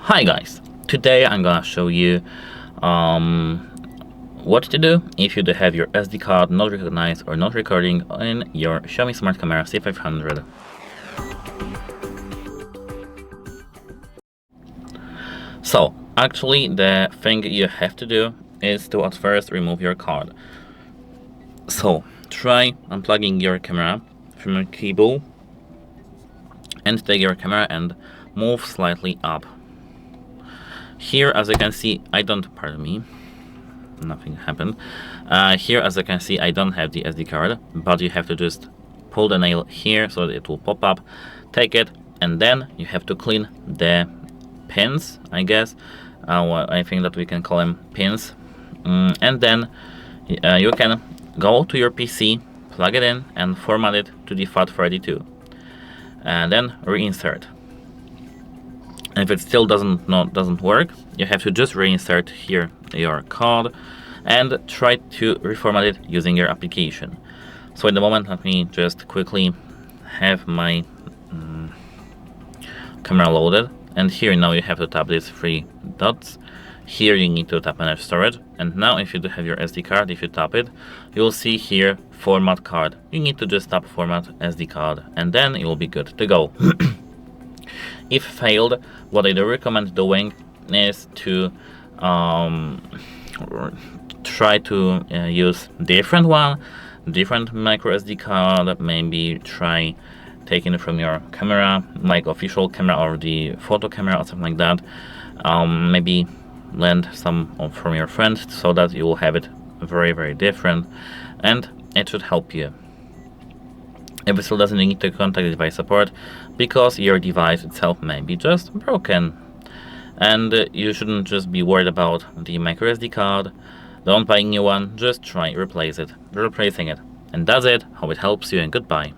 Hi guys, today I'm gonna show you what to do if you do have your SD card not recognized or not recording in your Xiaomi Smart Camera C500. So actually the thing you have to do is to at first remove your card. So try unplugging your camera from your cable and take your camera and move slightly up. Here, as you can see, nothing happened. Here, as you can see, I don't have the SD card, but you have to just pull the nail here so that it will pop up, take it, and then you have to clean the pins, I guess. Well, I think that we can call them pins. And then you can go to your PC, plug it in, and format it to the FAT32. And then reinsert. And if it still doesn't work, you have to just reinsert here your card and try to reformat it using your application. So at the moment, let me just quickly have my camera loaded, and here now you have to tap these three dots. Here you need to tap manage storage, and now if you do have your SD card, if you tap it, you will see here format card. You need to just tap format SD card, and then you will be good to go. If failed, what I do recommend doing is to try to use different microSD card. Maybe try taking it from your camera, like official camera or the photo camera or something like that. Maybe lend some from your friend so that you will have it very different, and it should help you. If it still doesn't, you need to contact device support because your device itself may be just broken. And you shouldn't just be worried about the microSD card. Don't buy a new one, just try replacing it. And that's it. Hope it helps you, and goodbye.